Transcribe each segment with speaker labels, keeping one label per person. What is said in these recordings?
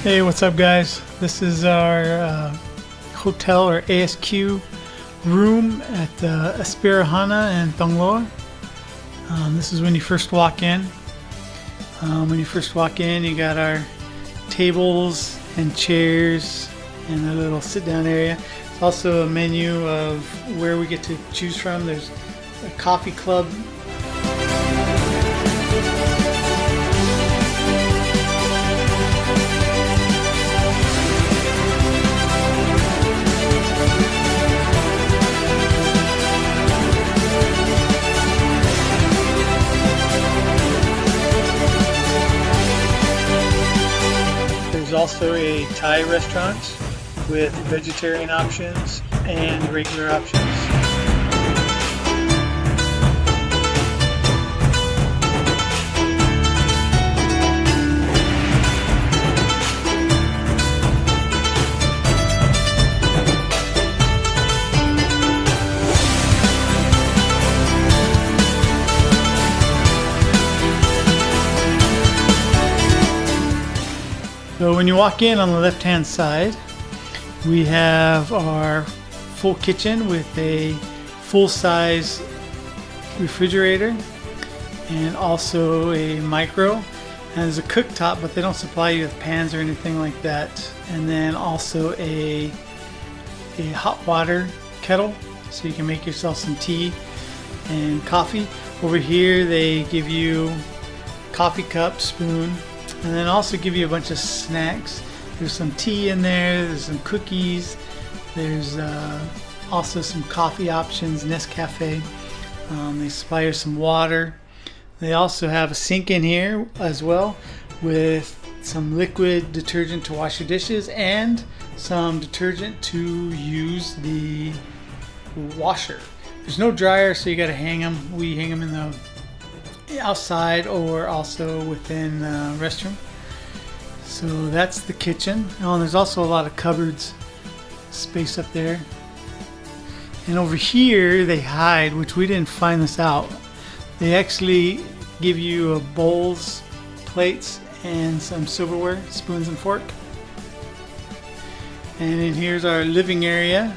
Speaker 1: Hey, what's up guys? This is our hotel or ASQ room at Aspira Hana in Thongloa. This is when you first walk in. You got our tables and chairs and a little sit-down area. There's also a menu of where we get to choose from. There's a coffee club. There's also a Thai restaurant with vegetarian options and regular options. So when you walk in on the left hand side, we have our full kitchen with a full-size refrigerator and also a micro, and there's a cooktop, but they don't supply you with pans or anything like that, and then also a hot water kettle so you can make yourself some tea and coffee. Over here they give you coffee cup, spoon, and then also give you a bunch of snacks. There's some tea in there, there's some cookies, there's also some coffee options, Nescafe. They supply you some water. They also have a sink in here as well with some liquid detergent to wash your dishes and some detergent to use the washer. There's no dryer, so you gotta hang them. We hang them in the outside or also within the restroom. So that's the kitchen. Oh, and there's also a lot of cupboards space up there. And over here they hide, which we didn't find this out. They actually give you bowls, plates, and some silverware, spoons and fork. And then here's our living area.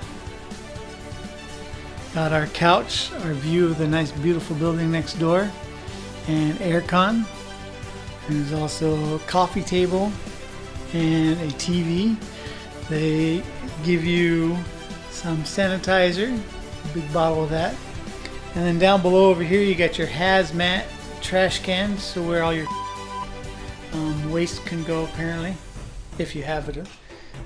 Speaker 1: Got our couch, our view of the nice beautiful building next door, and aircon. There's also a coffee table and a TV. They give you some sanitizer, a big bottle of that. And then down below over here you got your hazmat trash cans, so where all your waste can go apparently, if you have it.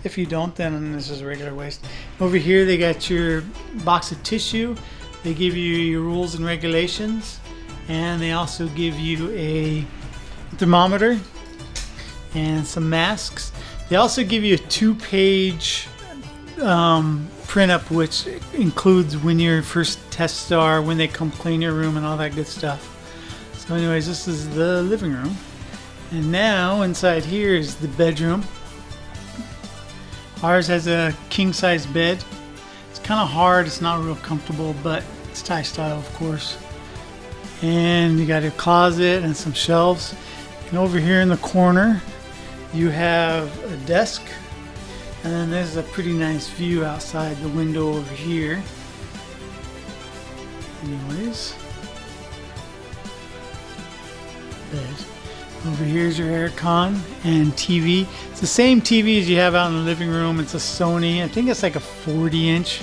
Speaker 1: If you don't, then this is regular waste. Over here they got your box of tissue. They give you your rules and regulations. And they also give you a thermometer and some masks. They also give you a 2-page print-up, which includes when your first tests are, when they come clean your room, and all that good stuff. So anyways, this is the living room. And now inside here is the bedroom. Ours has a king-size bed. It's kind of hard, it's not real comfortable, but it's Thai style, of course. And you got your closet and some shelves. And over here in the corner you have a desk, and then there's a pretty nice view outside the window over here. Anyways, bed. Over here's your aircon and TV. It's the same TV as you have out in the living room. It's a Sony, I think it's like a 40-inch.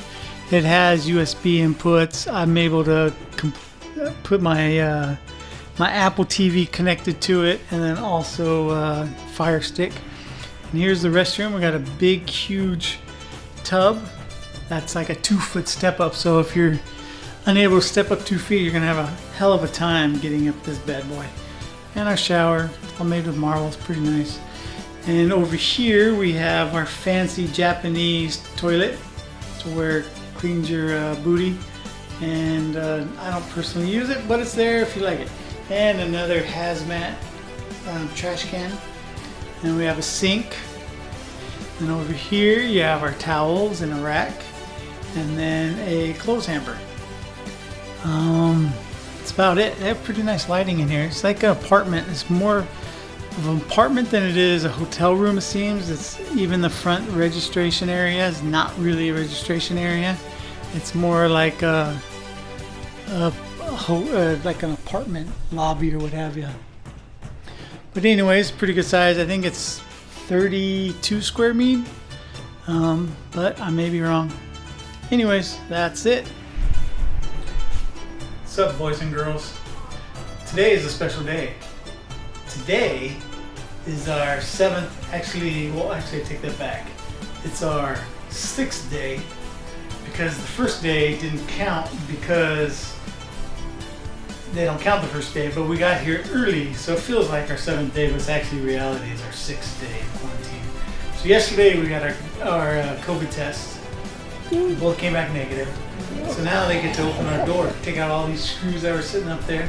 Speaker 1: It has USB inputs. I'm able to put my my Apple TV connected to it, and then also Fire Stick. And here's the restroom. We got a big, huge tub that's like a 2-foot step up. So if you're unable to step up 2 feet, you're gonna have a hell of a time getting up this bad boy. And our shower, all made with marbles, pretty nice. And over here we have our fancy Japanese toilet, to where it cleans your booty. And I don't personally use it, but it's there if you like it. And another hazmat trash can. And we have a sink. And over here you have our towels in a rack, and then a clothes hamper. That's about it. They have pretty nice lighting in here. It's like an apartment. It's more of an apartment than it is a hotel room, it seems. It's even the front registration area is not really a registration area. It's more like like an apartment lobby or what have you. But anyways, pretty good size. I think it's 32 square feet, but I may be wrong. Anyways, that's it. What's up, boys and girls? Today is a special day. Today is our 7th, actually I take that back. It's our 6th day, because the first day didn't count because they don't count the first day, but we got here early, so it feels like our 7th day, but it's actually reality is our 6th day in quarantine. So yesterday we got our COVID test. We both came back negative. So now they get to open our door, take out all these screws that were sitting up there.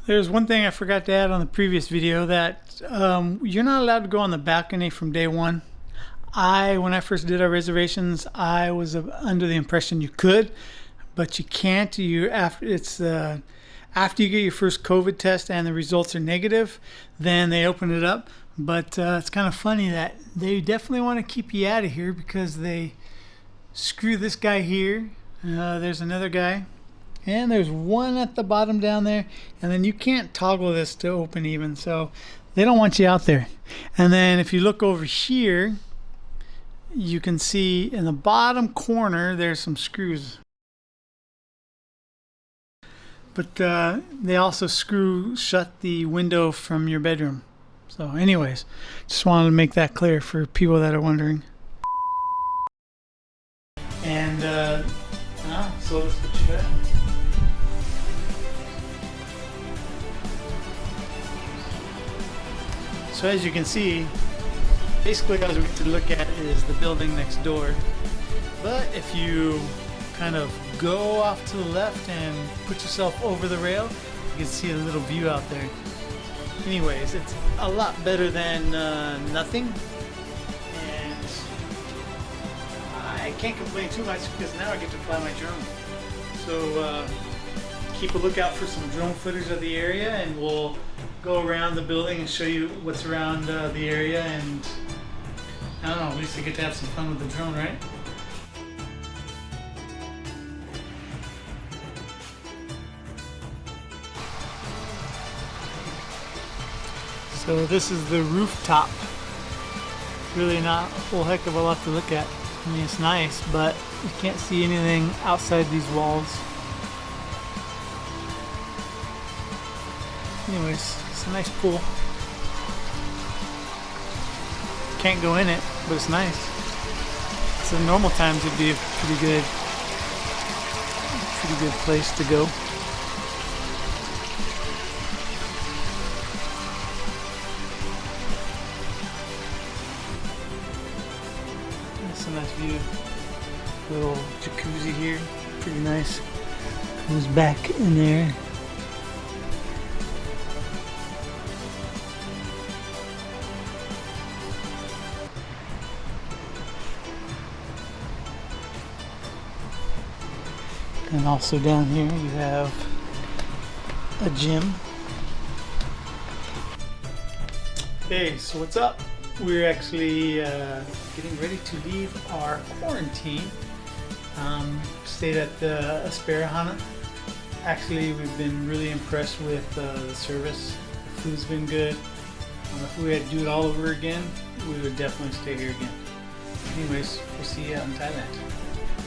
Speaker 1: There's one thing I forgot to add on the previous video, that you're not allowed to go on the balcony from day one. When I first did our reservations, I was under the impression you could, but you can't. After you get your first COVID test and the results are negative, then they open it up. But it's kind of funny that they definitely want to keep you out of here, because they screw this guy here. There's another guy. And there's one at the bottom down there, and then you can't toggle this to open even, so they don't want you out there. And then if you look over here, you can see in the bottom corner there's some screws. But they also screw shut the window from your bedroom. So anyways, just wanted to make that clear for people that are wondering. And so that's what you got. So as you can see, basically all we get to look at is the building next door. But if you kind of go off to the left and put yourself over the rail, you can see a little view out there. Anyways, it's a lot better than nothing. And I can't complain too much, because now I get to fly my drone. So keep a lookout for some drone footage of the area, and we'll go around the building and show you what's around the area, and I don't know, at least I get to have some fun with the drone, right? So this is the rooftop. Really not a whole heck of a lot to look at. I mean, it's nice, but you can't see anything outside these walls. Anyways, it's a nice pool. Can't go in it, but it's nice. So normal times it'd be a pretty good place to go. That's a nice view. Little jacuzzi here, pretty nice. Goes back in there. And also down here you have a gym. Hey, so what's up? We're actually getting ready to leave our quarantine. Stayed at the Aspira Hana. Actually, we've been really impressed with the service. The food's been good. If we had to do it all over again, we would definitely stay here again. Anyways, we'll see you out in Thailand.